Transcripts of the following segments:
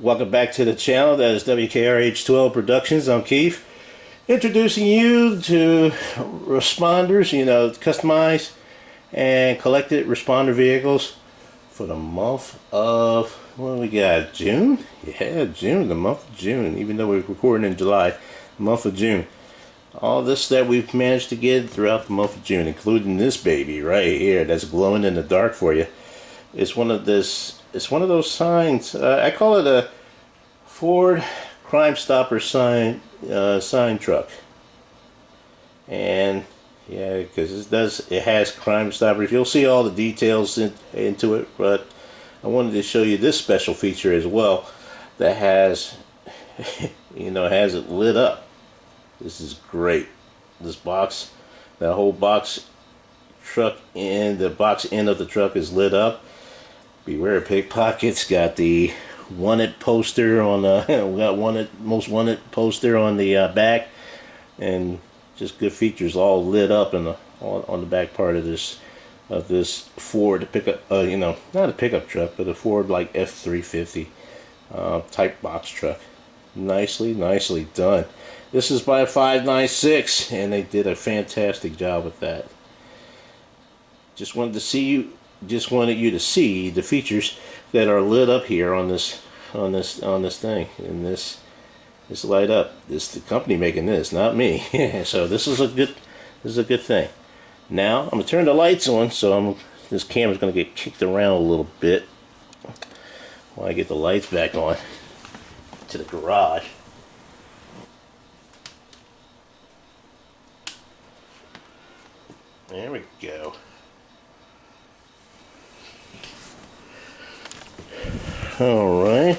Welcome back to the channel. That is W.K.R.H 12 Productions. I'm Keith, introducing you to responders, customized and collected responder vehicles for the month of, what do we got, June? Yeah, June, the month of June, even though we're recording in July, the month of June. All this that we've managed to get throughout the month of June, including this baby right here that's glowing in the dark for you. It's one of those signs. I call it a Ford Crime Stopper sign truck. And yeah, because it has Crime Stoppers. You'll see all the details into it, but I wanted to show you this special feature as well that has has it lit up. This is great. This box, that whole box truck, and the box end of the truck is lit up. Beware of pickpockets. Got the wanted poster on the we got most wanted poster on the back, and just good features all lit up in the on the back part of this Ford pickup. Not a pickup truck, but a Ford like F350 type box truck. Nicely done. This is by 596, and they did a fantastic job with that. Just wanted you to see the features that are lit up here on this thing, and this light up. This the company making this, not me. So this is a good thing. Now I'm gonna turn the lights on, so this camera's gonna get kicked around a little bit while I get the lights back on to the garage. There we go. Alright.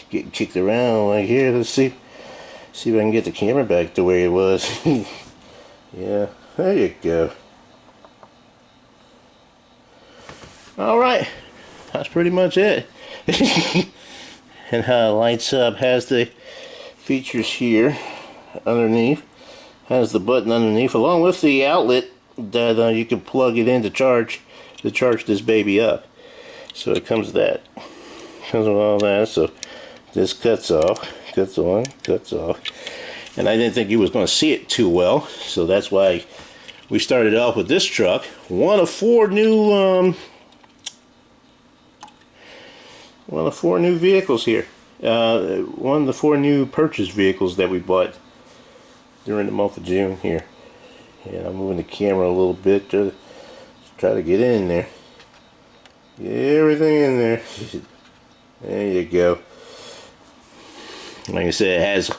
Getting kicked around like here. Let's see if I can get the camera back to where it was. Yeah, there you go. Alright. That's pretty much it. And how it lights up. Has the features here underneath. Has the button underneath, along with the outlet that you can plug it in to charge this baby up. So it comes with that. Comes with all that. So this cuts off, cuts on, cuts off. And I didn't think you was going to see it too well, so that's why we started off with this truck. One of four new vehicles here. One of the four new purchase vehicles that we bought during the month of June here. And I'm moving the camera a little bit to try to get in there. Get everything in there. There you go. Like I said, it has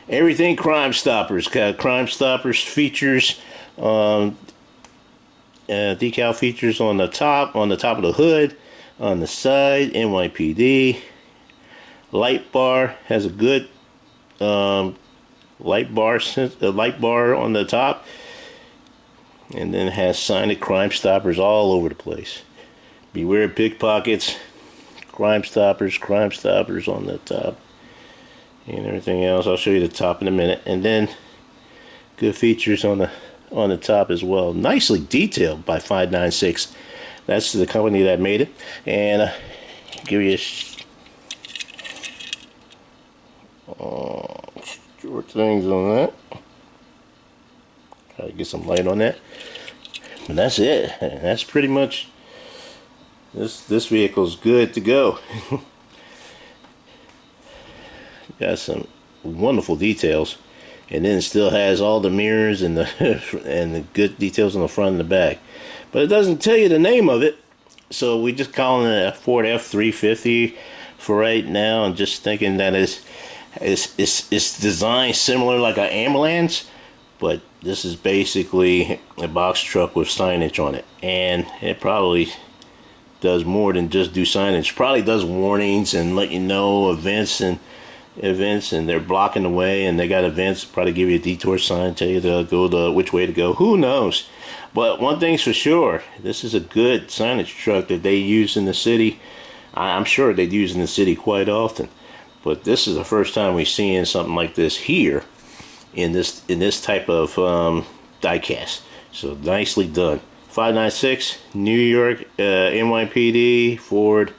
everything Crime Stoppers. Got Crime Stoppers features, decal features on the top of the hood, on the side, NYPD. Light bar has a good light bar on the top, and then it has signed Crime Stoppers all over the place. Beware of pickpockets. Crime Stoppers on the top, and everything else. I'll show you the top in a minute. And then good features on the top as well. Nicely detailed by 596. That's the company that made it. And give you a short things on that. Try to get some light on that. And that's it. That's pretty much this vehicle's good to go. Got some wonderful details, and then it still has all the mirrors and the good details on the front and the back. But it doesn't tell you the name of it, so we just calling it a Ford F350 for right now, and just thinking that it's designed similar like an ambulance, but this is basically a box truck with signage on it, and it probably does more than just do signage. Probably does warnings and let you know events, and they're blocking the way, and they got events. Probably give you a detour sign, tell you to go which way to go. Who knows? But one thing's for sure, this is a good signage truck that they use in the city. I'm sure they use in the city quite often, but this is the first time we're seeing something like this here in this type of diecast. So nicely done. 596 New York, NYPD, Ford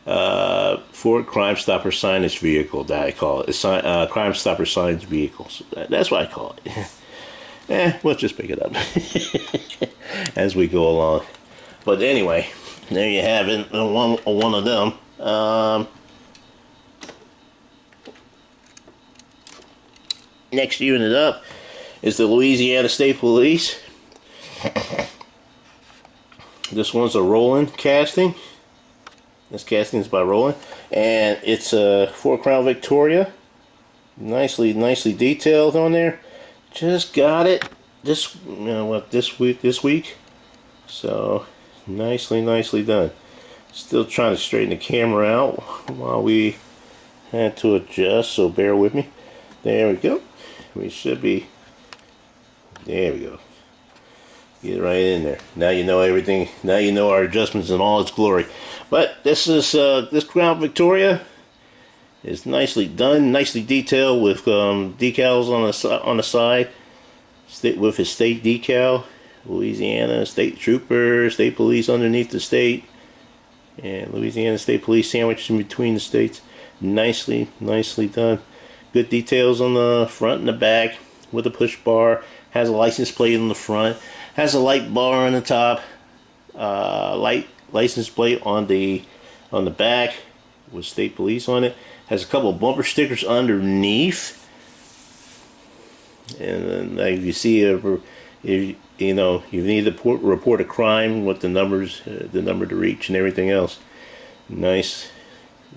Ford Crime Stopper signage vehicle that I call it. It's Crime Stopper signage vehicles. That's what I call it. We'll just pick it up as we go along. But anyway, there you have it. One of them. Next unit up is the Louisiana State Police. This one's a Roland casting. This casting is by Roland, and it's a Ford Crown Victoria. Nicely detailed on there. Just got it this week. So nicely done. Still trying to straighten the camera out while we had to adjust, so bear with me. There we go. We should be. There we go. Get right in there. Now you know everything. Now you know our adjustments in all its glory. But this is this Crown Victoria is nicely done, nicely detailed with decals on the side, with his state decal, Louisiana State Trooper, State Police underneath the state, and Louisiana State Police sandwiched in between the states. Nicely done. Good details on the front and the back with a push bar. Has a license plate on the front. Has a light bar on the top. License plate on the back with State Police on it. Has a couple of bumper stickers underneath. And then, like you see, if you know, you need to report a crime with the numbers, the number to reach, and everything else. Nice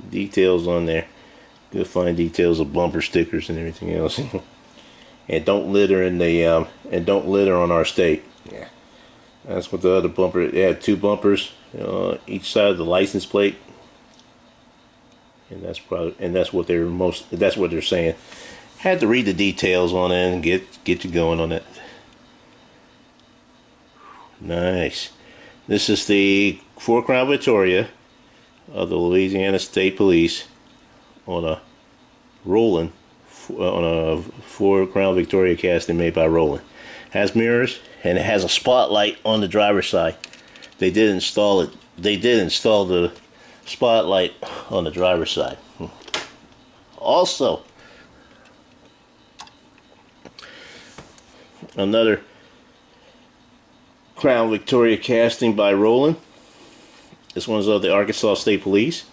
details on there. Good fine details of bumper stickers and everything else. And don't litter in the don't litter on our state. Yeah, that's what the other bumper. It had two bumpers each side of the license plate, and that's what they're saying. Had to read the details on it and get you going on it. Nice. This is the Ford Crown Victoria of the Louisiana State Police on a Roland, on a Ford Crown Victoria casting made by Roland. Has mirrors and it has a spotlight on the driver's side. They did install it. They did install the spotlight on the driver's side. Also, another Crown Victoria casting by Roland. This one's of the Arkansas State Police.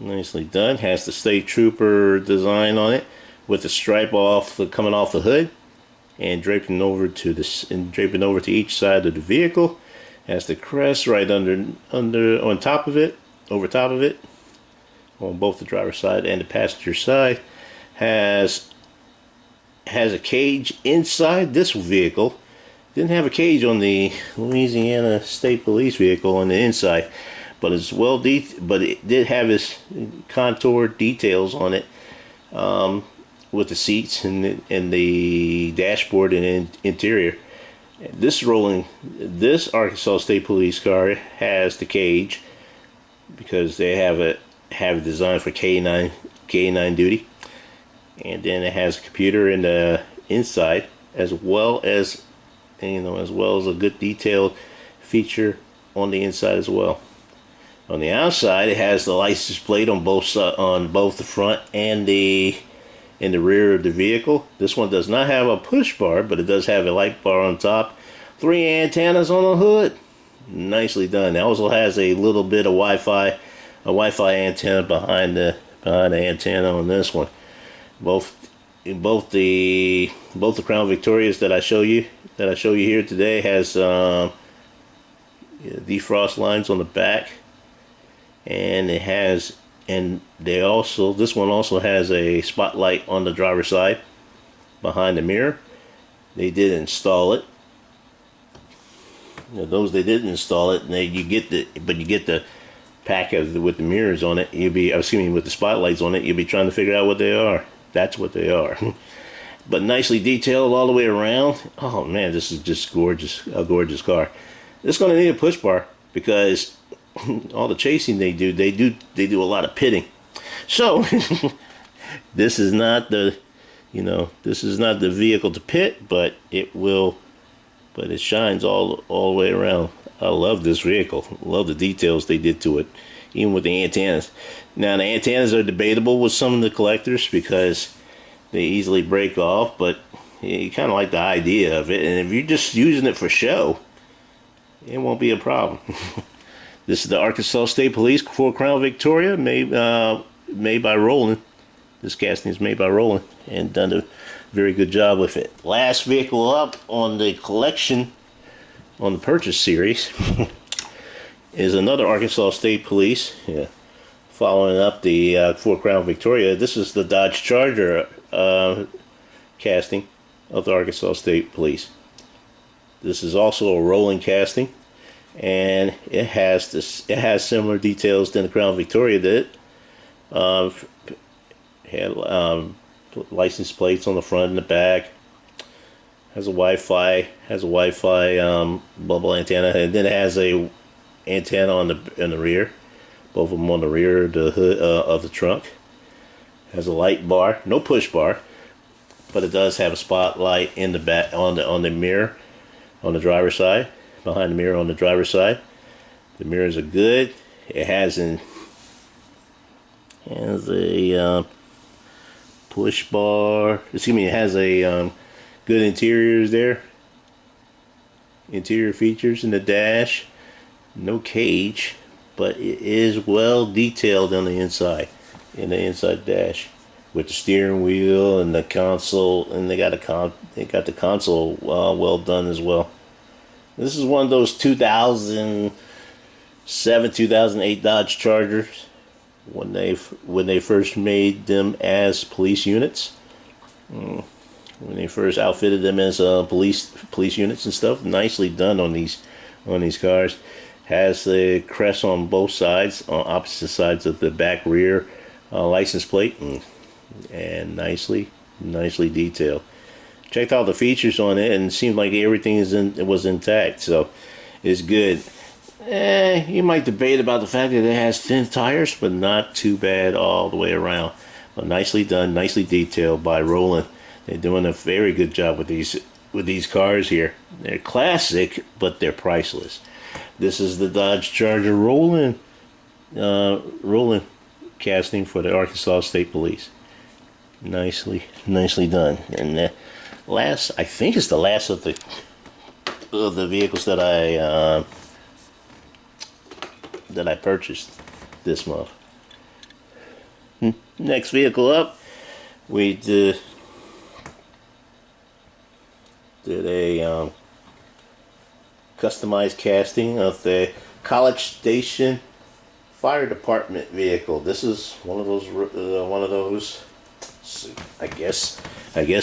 Nicely done. Has the State Trooper design on it with the stripe coming off the hood and draping over to each side of the vehicle. Has the crest right on top of it, over top of it, on both the driver's side and the passenger side. Has a cage inside this vehicle. Didn't have a cage on the Louisiana State Police vehicle on the inside, but it did have its contour details on it, with the seats and the dashboard and interior. This Arkansas State Police car has the cage because they have it designed for K9 duty, and then it has a computer in the inside as well as a good detailed feature on the inside as well. On the outside, it has the license plate on both the front and in the rear of the vehicle. This one does not have a push bar, but it does have a light bar on top. 3 antennas on the hood. Nicely done. It also has a little bit of Wi-Fi antenna behind the antenna on this one. Both the Crown Victorias that I show you here today has defrost lines on the back, and this one also has a spotlight on the driver's side behind the mirror. They did install it. Those they didn't install it, and you get the pack with the mirrors on it. With the spotlights on it. You'll be trying to figure out what they are. That's what they are. But nicely detailed all the way around. Oh man, this is just gorgeous. A gorgeous car. It's going to need a push bar because all the chasing they do a lot of pitting. So this is not the vehicle to pit, but it shines all the way around. I love this vehicle. Love the details they did to it, even with the antennas. Now the antennas are debatable with some of the collectors because they easily break off, but you kind of like the idea of it. And if you're just using it for show, it won't be a problem. This is the Arkansas State Police for Crown Victoria, made by Roland. This casting is made by Roland and done a very good job with it. Last vehicle up on the collection, on the purchase series, is another Arkansas State Police. Yeah. Following up the Ford Crown Victoria, this is the Dodge Charger casting of the Arkansas State Police. This is also a rolling casting, and it has similar details than the Crown Victoria did. Had license plates on the front and the back. Has a Wi-Fi bubble antenna, and then it has a antenna on the rear. Both of them on the rear of the hood of the trunk. Has a light bar, no push bar, but it does have a spotlight in the back on the mirror on the driver's side, behind the mirror on the driver's side. The mirrors are good. It has a push bar. Excuse me. It has a good interiors there. Interior features in the dash. No cage, but it is well detailed on the inside, in the inside dash, with the steering wheel and the console, and they got the console well done as well. This is one of those 2007, 2008 Dodge Chargers when they first made them as police units. When they first outfitted them as police units and stuff. Nicely done on these cars. Has the crest on both sides, on opposite sides of the back rear license plate, and nicely detailed. Checked out the features on it, and it seemed like everything was intact, so it's good. You might debate about the fact that it has thin tires, but not too bad all the way around. But nicely done, nicely detailed by Roland. They're doing a very good job with these cars here. They're classic, but they're priceless. This is the Dodge Charger Roland casting for the Arkansas State Police. Nicely done. And I think it's the last of the vehicles that I purchased this month. Next vehicle up, we did a customized casting of the College Station Fire Department vehicle. This is one of those I guess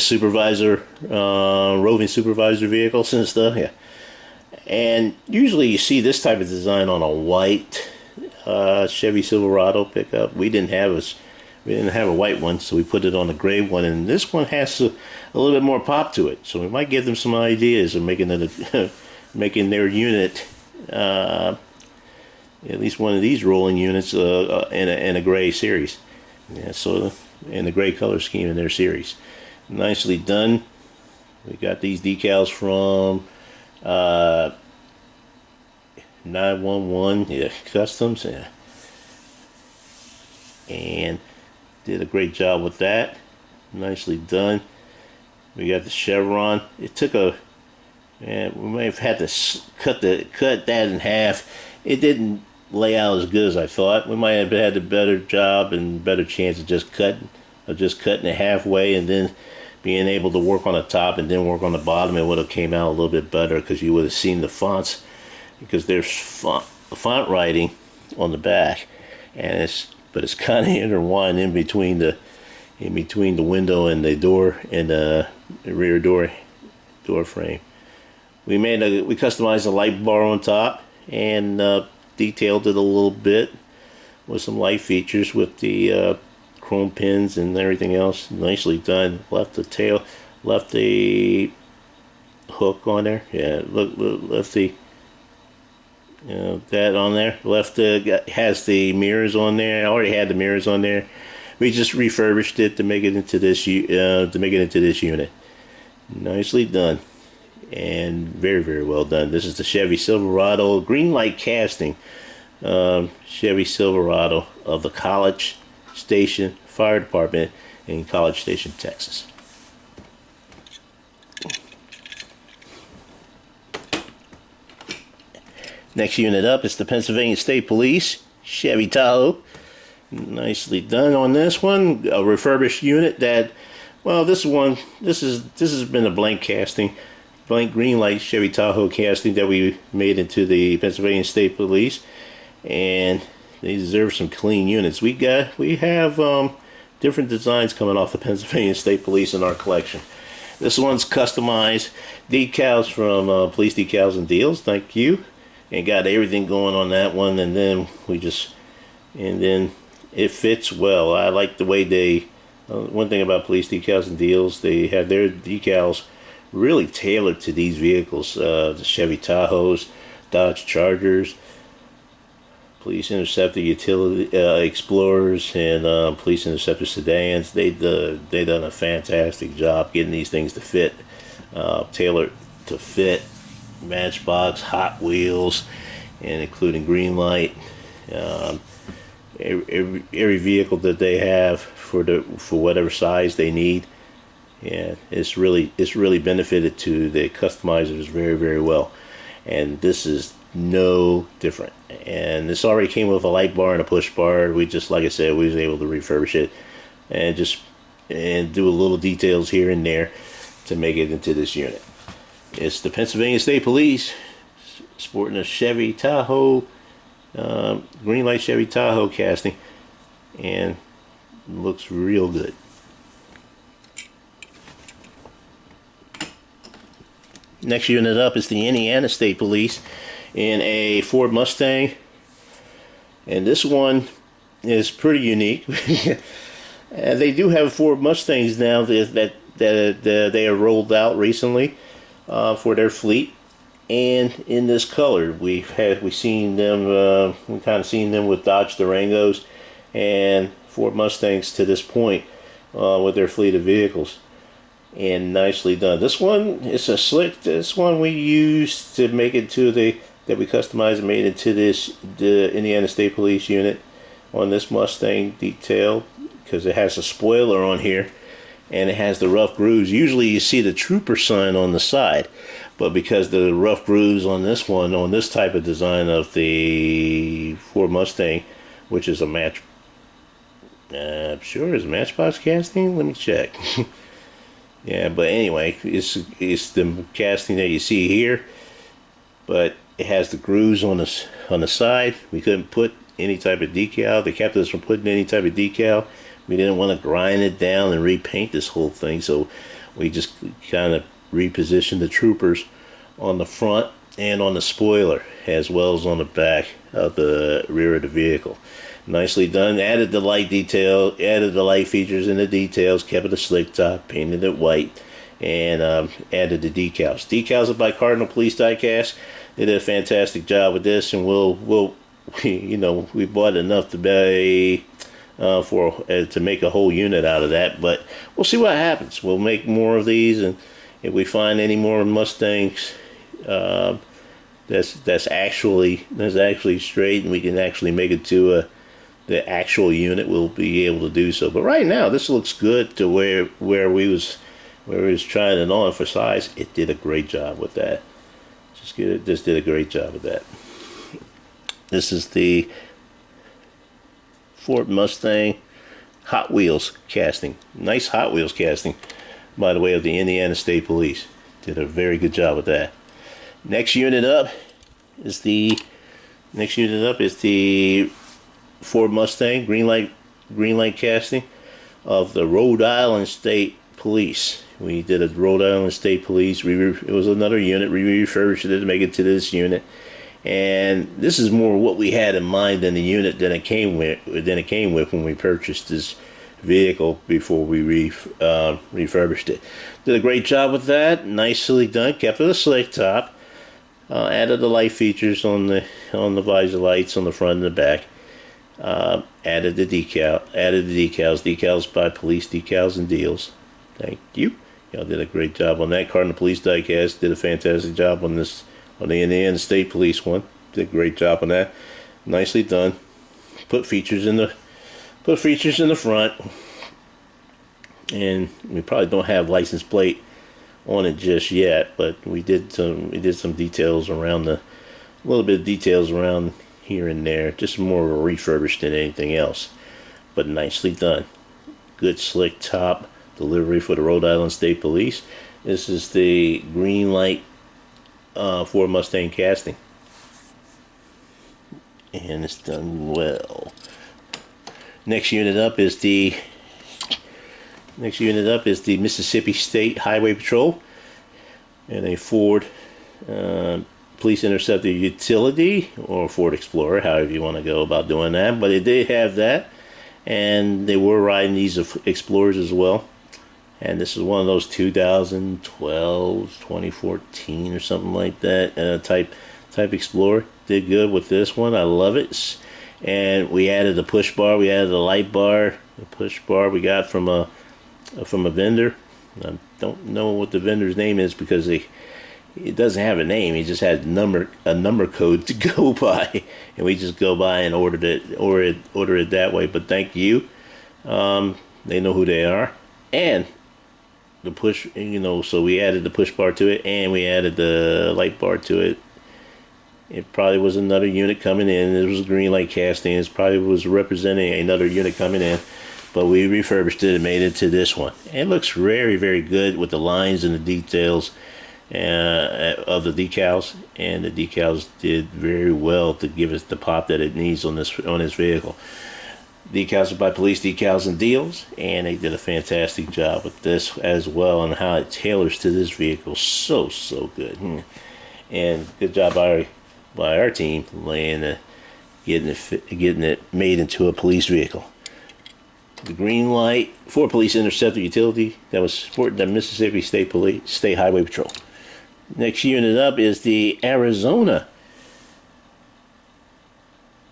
supervisor, roving supervisor vehicles and stuff. Yeah, and usually you see this type of design on a white Chevy Silverado pickup. We didn't have a white one, so we put it on a gray one, and this one has a little bit more pop to it. So we might give them some ideas of making their unit, at least one of these rolling units, in a gray series. Yeah, so in the gray color scheme in their series. Nicely done. We got these decals from 911, yeah, Customs, yeah, and did a great job with that. Nicely done. We got the chevron. It took we may have had to cut that in half. It didn't lay out as good as I thought. We might have had a better job and better chance of just cutting it halfway and then being able to work on the top and then work on the bottom. It would have came out a little bit better because you would have seen the fonts, because there's font writing on the back, and it's kind of intertwined in between the window and the door and the rear door frame. We customized a light bar on top and detailed it a little bit with some light features with the chrome pins and everything else. Nicely done. Left the hook on there. Yeah, left the that on there. Has the mirrors on there. I already had the mirrors on there. We just refurbished it to make it into this unit. Nicely done. and very, very well done. This is the Chevy Silverado green light casting, Chevy Silverado of the College Station Fire Department in College Station, Texas. Next unit up is the Pennsylvania State Police Chevy Tahoe. Nicely done on this one. A refurbished unit that, well, this has been a blank casting, blank green light Chevy Tahoe casting that we made into the Pennsylvania State Police, and they deserve some clean units. We have different designs coming off the Pennsylvania State Police in our collection. This one's customized decals from Police Decals and Deals. Thank you. And got everything going on that one, and then it fits well. I like the way they, one thing about Police Decals and Deals, they have their decals really tailored to these vehicles. The Chevy Tahoes, Dodge Chargers, Police Interceptor Utility Explorers, and Police Interceptor sedans. They done a fantastic job getting these things to fit, tailored to fit. Matchbox, Hot Wheels, and including green light. Every vehicle that they have for whatever size they need. Yeah, it's really benefited to the customizers very, very well. And this is no different. And this already came with a light bar and a push bar. We just, like I said, we was able to refurbish it and do a little details here and there to make it into this unit. It's the Pennsylvania State Police sporting a Chevy Tahoe, green light Chevy Tahoe casting, and looks real good. Next unit up is the Indiana State Police in a Ford Mustang, and this one is pretty unique. They do have Ford Mustangs now that they are rolled out recently for their fleet, and in this color. We've seen them. We kind of seen them with Dodge Durangos and Ford Mustangs to this point with their fleet of vehicles, and nicely done. This one is a slick. This one we used to make it to that we customized and made into the Indiana State Police unit on this Mustang detail, because it has a spoiler on here. And it has the rough grooves. Usually you see the trooper sign on the side, but because the rough grooves on this one, on this type of design of the Ford Mustang, which is a match, I'm sure it's Matchbox casting. Let me check. Yeah, but anyway, it's the casting that you see here, but it has the grooves on the side. We couldn't put any type of decal. They kept us from putting any type of decal. We didn't want to grind it down and repaint this whole thing, so we just kind of repositioned the troopers on the front and on the spoiler, as well as on the back of the rear of the vehicle. Nicely done. Added the light detail, added the light features in the details, kept it a slick top, painted it white, and added the decals. Decals are by Cardinal Police Diecast. They did a fantastic job with this, and we bought enough to buy to make a whole unit out of that, but we'll see what happens. We'll make more of these, and if we find any more Mustangs that's actually straight and we can actually make it to the actual unit, we'll be able to do so. But right now this looks good to where we was trying it on for size. It did a great job with that. Just did a great job with that. This is the Ford Mustang Hot Wheels casting. Nice Hot Wheels casting, by the way, of the Indiana State Police. Did a very good job with that. Next unit up is the Ford Mustang green light casting of the Rhode Island State Police. We did a Rhode Island State Police. It was another unit. We refurbished it to make it to this unit. And this is more what we had in mind than the unit that it came with when we purchased this vehicle before we refurbished it. Did a great job with that. Nicely done. Kept it a slick top. Added the light features on the visor lights on the front and the back. Added the decals by Police Decals and Deals. Thank you. Y'all did a great job on that. Cardinal Police Diecast did a fantastic job on this, on the Indiana State Police one. Did a great job on that. Nicely done. Put features in the front, and we probably don't have license plate on it just yet, but we did some details around a little bit of details around here and there, just more of a refurbished than anything else, but nicely done. Good slick top delivery for the Rhode Island State Police. This is the green light Ford Mustang casting, and it's done well. Next unit up is the Mississippi State Highway Patrol and a Ford Police Interceptor Utility, or Ford Explorer, however you want to go about doing that. But they did have that, and they were riding these Explorers as well. And this is one of those 2012, 2014 or something like that type Explorer. Did good with this one. I love it. And we added a push bar. We added a light bar. The push bar we got from a vendor. I don't know what the vendor's name is because it doesn't have a name. He just had a number code to go by, and we just go by and order it that way. But thank you. They know who they are. And the push, so we added the push bar to it, and we added the light bar to it. It probably was another unit coming in. It was a green light casting. It probably was representing another unit coming in. But we refurbished it and made it to this one. It looks very, very good with the lines and the details of the decals. And the decals did very well to give us the pop that it needs on this vehicle. Decals are by Police Decals and Deals. And they did a fantastic job with this as well, and how it tailors to this vehicle. So good. And good job by our team getting it made into a police vehicle. The green light Ford Police Interceptor Utility that was supporting the Mississippi State Highway Patrol. Next unit up is the Arizona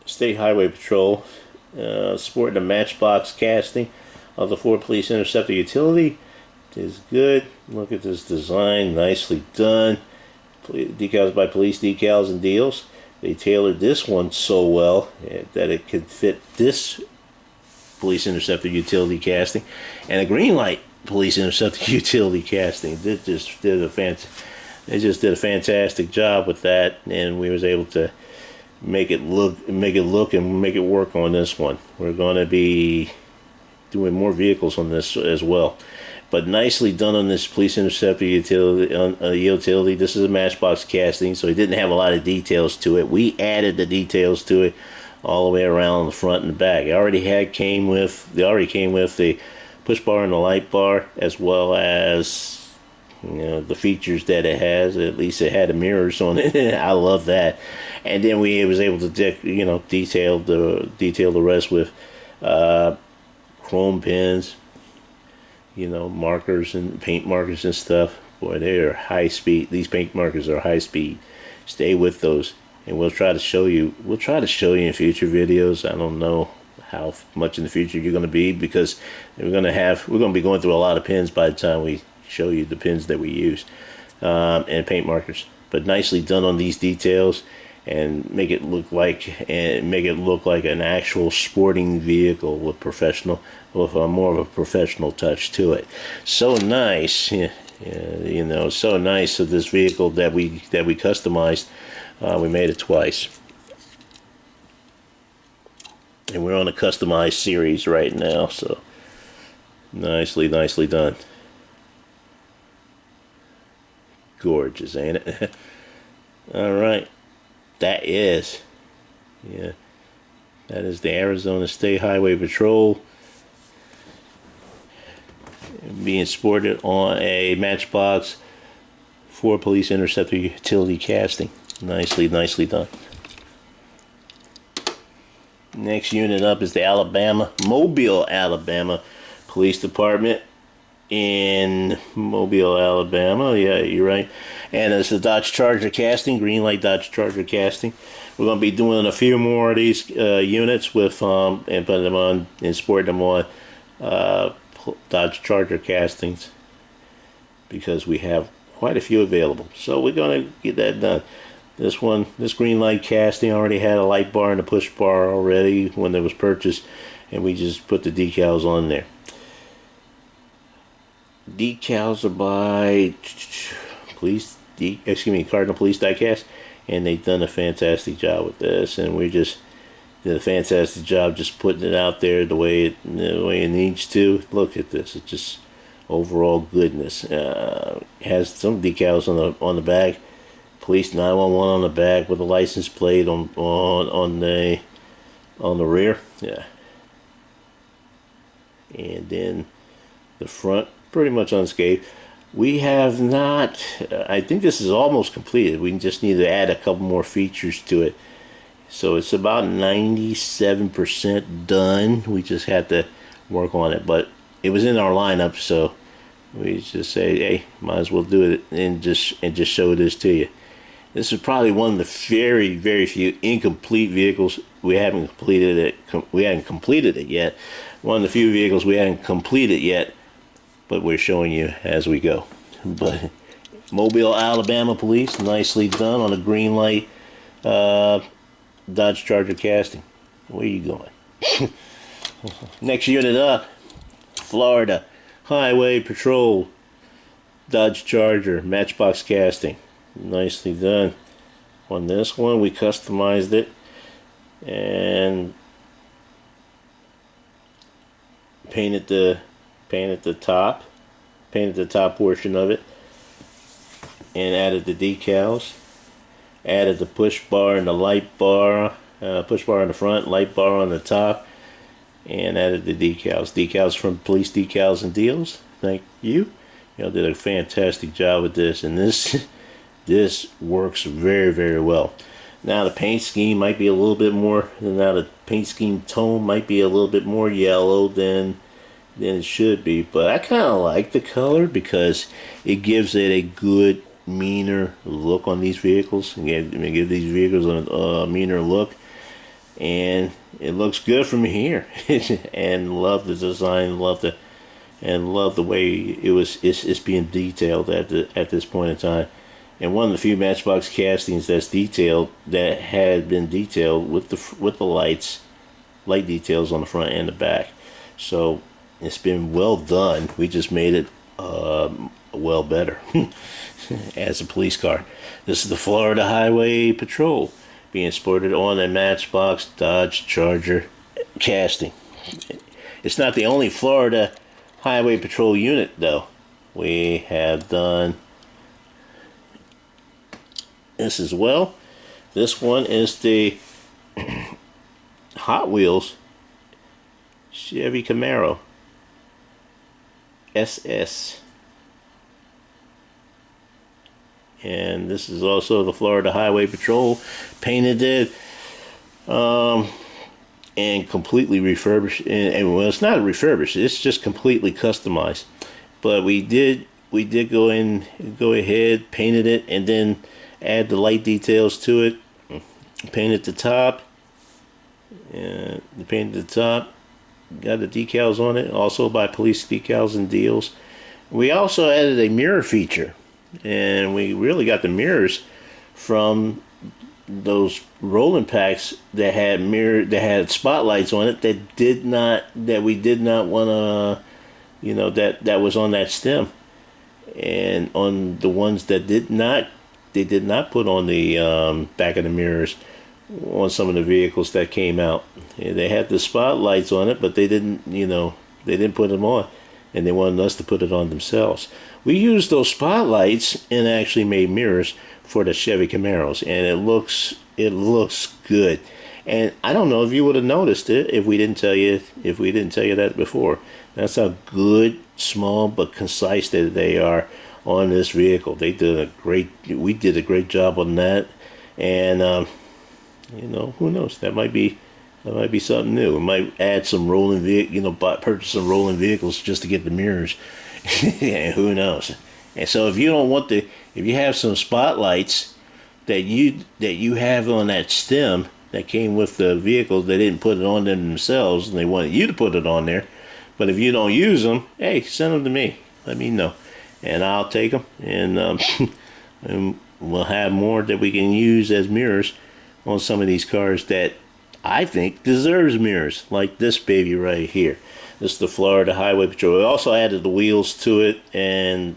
State Highway Patrol, supporting the matchbox casting of the Ford Police Interceptor Utility. It is good. Look at this design, nicely done. Decals by Police Decals and Deals. They tailored this one so well that it could fit this Police Interceptor Utility casting and a green light Police Interceptor Utility casting. They just did a fantastic job with that, and we was able to make it look and make it work on this one. We're going to be doing more vehicles on this as well. But nicely done on this Police Interceptor utility. This is a matchbox casting, so it didn't have a lot of details to it. We added the details to it all the way around the front and the back. It already came with the push bar and the light bar, as well as the features that it has. At least it had the mirrors on it. I love that. And then we was able to detail the rest with chrome pins, markers and paint markers and stuff. Boy, they are high speed. These paint markers are high speed. Stay with those, and we'll try to show you in future videos. I don't know how much in the future you're going to be, because we're going to be going through a lot of pins by the time we show you the pins that we use, and paint markers. But nicely done on these details, and make it look like an actual sporting vehicle with more of a professional touch to it. So nice, so nice of this vehicle that we customized. We made it twice, and we're on a customized series right now. So nicely done. Gorgeous, ain't it? All right. That is the Arizona State Highway Patrol being sported on a matchbox Ford Police Interceptor Utility casting. Nicely done. Next unit up is the Mobile, Alabama Police Department in Mobile, Alabama. Yeah, you're right. And it's the Dodge Charger casting, green light Dodge Charger casting. We're going to be doing a few more of these units with and putting them on and sporting them on Dodge Charger castings. because we have quite a few available. So we're going to get that done. This one, this green light casting already had a light bar and a push bar already when it was purchased, and we just put the decals on there. Decals are by Cardinal Police Diecast, and they've done a fantastic job with this, and we just did a fantastic job just putting it out there the way it needs to. Look at this, it's just overall goodness. Has some decals on the back, Police 911 on the back with a license plate on the rear, yeah, and then the front pretty much unscathed. We have not, I think this is almost completed. We just need to add a couple more features to it. So it's about 97% done. We just had to work on it, but it was in our lineup, so we just say, hey, might as well do it and just show this to you. This is probably one of the very, very few incomplete vehicles we haven't completed it. We haven't completed it yet. One of the few vehicles we haven't completed yet, but we're showing you as we go. But Mobile, Alabama Police, nicely done on a green light Dodge Charger casting. Where are you going? Next unit up, Florida Highway Patrol Dodge Charger Matchbox casting. Nicely done. On this one, we customized it and painted the top portion of it, and added the decals, added the push bar and the light bar, push bar in the front, light bar on the top, and added the decals from Police Decals and Deals. Thank you. Y'all did a fantastic job with this, and this works very, very well. Now the paint scheme might be a little bit more, the paint scheme tone might be a little bit more yellow than it should be, but I kind of like the color because it gives it a good, meaner look on these vehicles. Give these vehicles a meaner look, and it looks good from here. And love the design, love the way it's being detailed at this point in time. And one of the few Matchbox castings that had been detailed with the light details on the front and the back. So it's been well done. We just made it well better as a police car. This is the Florida Highway Patrol being sported on a Matchbox Dodge Charger casting. It's not the only Florida Highway Patrol unit though. We have done this as well. This one is the Hot Wheels Chevy Camaro SS, and this is also the Florida Highway Patrol. Painted it and completely refurbished, and well, it's not refurbished, it's just completely customized, but we did go ahead, painted it, and then add the light details to it. Painted the top, and painted the top, got the decals on it, also by Police Decals and Deals. We also added a mirror feature, and we really got the mirrors from those rolling packs that had spotlights on it that we did not want to, that was on that stem, and on the ones that they did not put on the back of the mirrors on some of the vehicles that came out. Yeah, they had the spotlights on it, but they didn't put them on, and they wanted us to put it on themselves. We used those spotlights and actually made mirrors for the Chevy Camaros, and it looks good. And I don't know if you would have noticed it if we didn't tell you that before. That's how good, small, but concise that they are on this vehicle. We did a great job on that, and who knows? That might be something new. We might add some purchase some rolling vehicles just to get the mirrors. And who knows? And so if you have some spotlights that you have on that stem that came with the vehicle, they didn't put it on them themselves, and they wanted you to put it on there. But if you don't use them, hey, send them to me. Let me know. and I'll take them, and we'll have more that we can use as mirrors on some of these cars that I think deserves mirrors, like this baby right here. This is the Florida Highway Patrol. We also added the wheels to it, and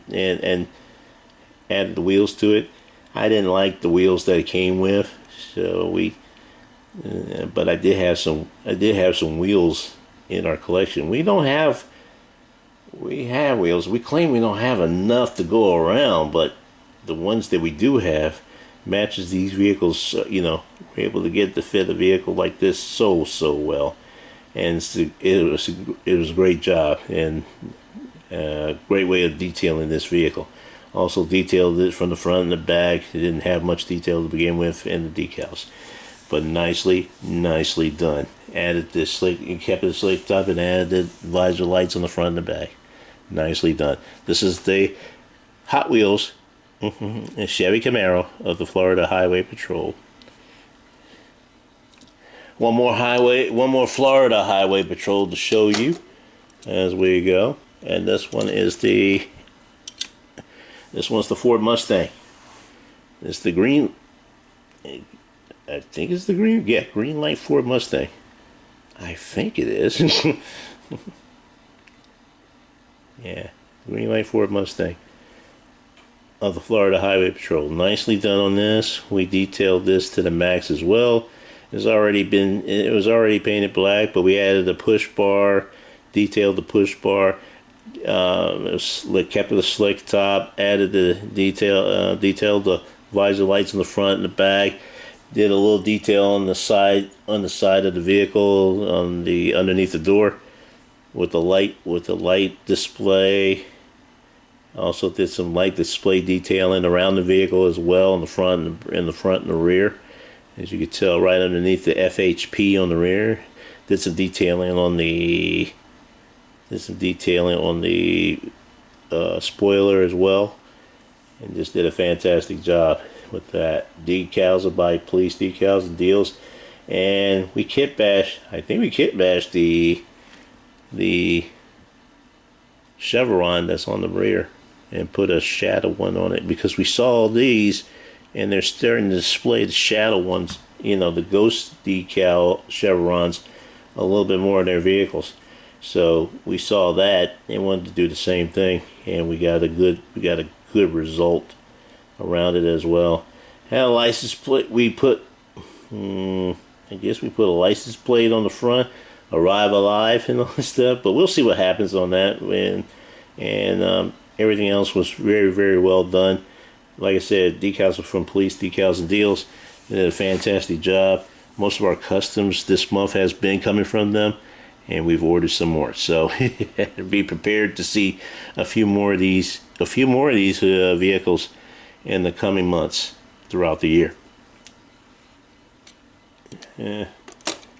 added the wheels to it. I didn't like the wheels that it came with, so but I did have some wheels in our collection. We have wheels. We claim we don't have enough to go around, but the ones that we do have matches these vehicles. We're able to get to fit a vehicle like this so well, and it was a great job, and a great way of detailing this vehicle. Also detailed it from the front and the back. It didn't have much detail to begin with, and the decals, but nicely done. Added this slick, you kept it slick top, and added the visor lights on the front and the back. Nicely done. This is the Hot Wheels Chevy Camaro of the Florida Highway Patrol. One more Florida Highway Patrol to show you as we go, and this one's the Ford Mustang. It's the green. I think it's the green. Yeah, green light Ford Mustang. I think it is. Yeah, green light Ford Mustang of the Florida Highway Patrol. Nicely done on this. We detailed this to the max as well. It was already painted black, but we added a push bar, detailed the push bar, kept it a slick top, added the detailed the visor lights in the front and the back, did a little detail on the side of the vehicle, underneath the door, with the light display. Also did some light display detailing around the vehicle as well, in the front and the rear. As you can tell, right underneath the FHP on the rear. Did some detailing on the spoiler as well, and just did a fantastic job with that. Decals are by Police Decals and Deals, and we kit bashed. I think we kit bashed the chevron that's on the rear, and put a shadow one on it, because we saw these, and they're starting to display the shadow ones, the ghost decal chevrons, a little bit more in their vehicles. So we saw that and wanted to do the same thing, and we got a good result around it as well. Had a license plate. We put, I guess we put a license plate on the front, Arrive Alive and all this stuff. But we'll see what happens on that. And everything else was very well done. Like I said, decals are from Police Decals and Deals. They did a fantastic job. Most of our customs this month has been coming from them, and we've ordered some more. So be prepared to see a few more of these vehicles in the coming months throughout the year.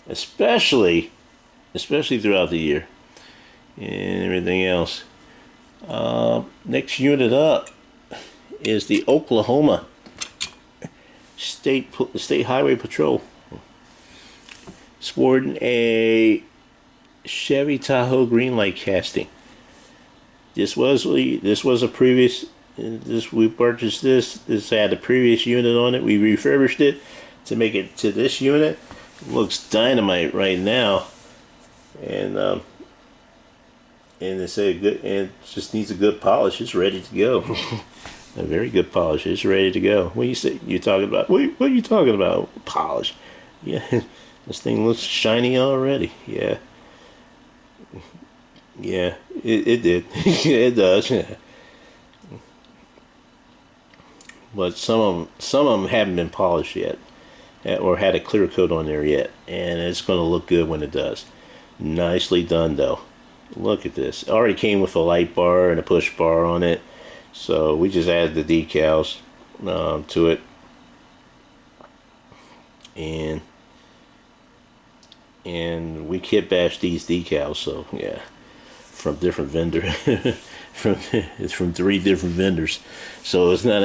Especially throughout the year and everything else. Next unit up is the Oklahoma State Highway Patrol, sporting a Chevy Tahoe green light casting. This was a previous. We purchased this. This had a previous unit on it. We refurbished it to make it to this unit. It looks dynamite right now, and it's good. And it just needs a good polish. It's ready to go. A very good polish. It's ready to go. What you talking about? What are you talking about? Polish? Yeah, this thing looks shiny already. Yeah. Yeah, it did. It does. Yeah. But some of them haven't been polished yet, or had a clear coat on there yet, and it's going to look good when it does. Nicely done, though. Look at this. It already came with a light bar and a push bar on it, so we just added the decals to it, and we kit bashed these decals. So yeah, from different vendor, it's from 3 different vendors, so it's not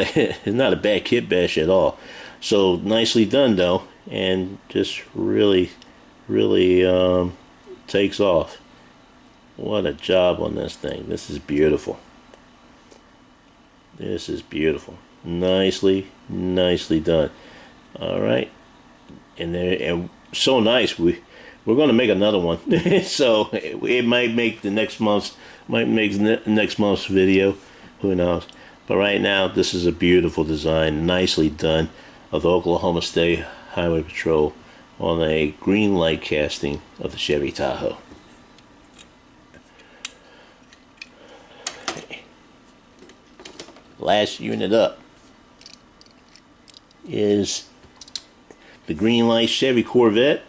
a bad kit bash at all. So nicely done though, and just really takes off. What a job on this thing. This is beautiful. This is beautiful. Nicely done. All right, and so nice. We're going to make another one, so it might make the next month's video. Who knows? But right now, this is a beautiful design, nicely done, of the Oklahoma State Highway Patrol on a green light casting of the Chevy Tahoe. Last unit up is the green light Chevy Corvette.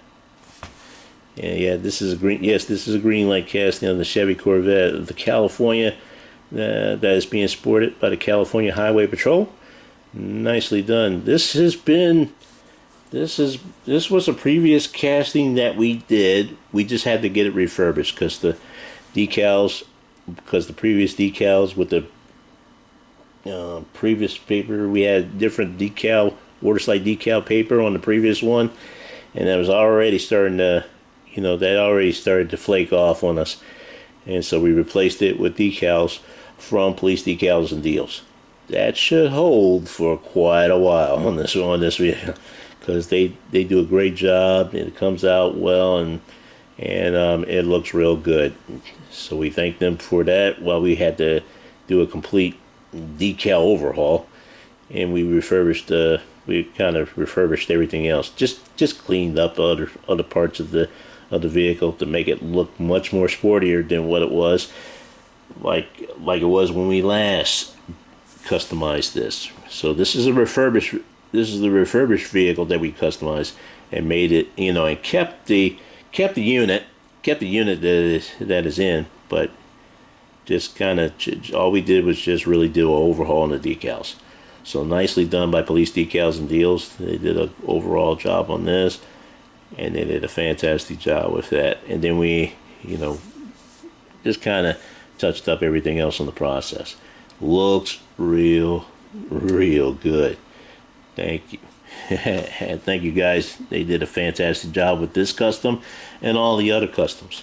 Yeah, this is a green. Yes, this is a green light casting of the Chevy Corvette, the California, that is being sported by the California Highway Patrol. Nicely done. This was a previous casting that we did. We just had to get it refurbished because the previous decals with the previous paper, we had different water slide decal paper on the previous one, and that was already starting to, that already started to flake off on us, and so we replaced it with decals from Police Decals and Deals. That should hold for quite a while on this video, because they do a great job. It comes out well, and it looks real good. So we thank them for that. While we had to do a complete decal overhaul, and we kind of refurbished everything else. Just cleaned up other parts of the vehicle to make it look much more sportier than what it was, like it was when we last customized this. So this is the refurbished vehicle that we customized and made it, and kept the unit that is in, but just kind of all we did was just really do an overhaul on the decals. So nicely done by Police Decals and Deals. They did an overall job on this, and they did a fantastic job with that. And then we, just kind of touched up everything else in the process. Looks real good. Thank you. Thank you guys. They did a fantastic job with this custom and all the other customs.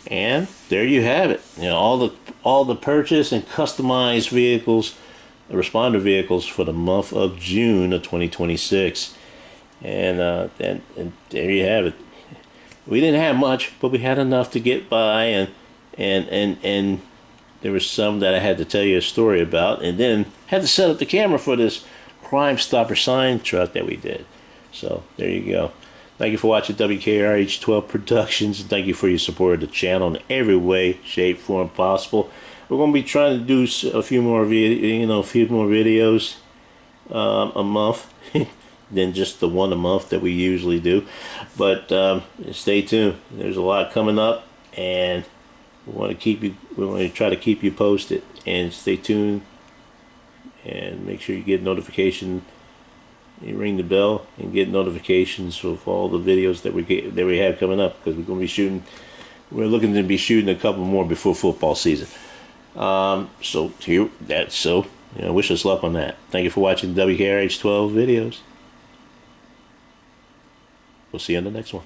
And there you have it. All the purchase and customized vehicles, the responder vehicles for the month of June of 2026. And there you have it. We didn't have much, but we had enough to get by, and there was some that I had to tell you a story about, and then had to set up the camera for this Crime Stopper sign truck that we did. So there you go. Thank you for watching W.K.R.H 12 Productions, and thank you for your support of the channel in every way, shape, form possible. We're going to be trying to do a few more videos a month than just the one a month that we usually do. But stay tuned. There's a lot coming up, and we want to try to keep you posted. And stay tuned, and make sure you get notification. You ring the bell and get notifications of all the videos that we have coming up, because we're looking to be shooting a couple more before football season. Wish us luck on that. Thank you for watching WKRH 12 videos. We'll see you on the next one.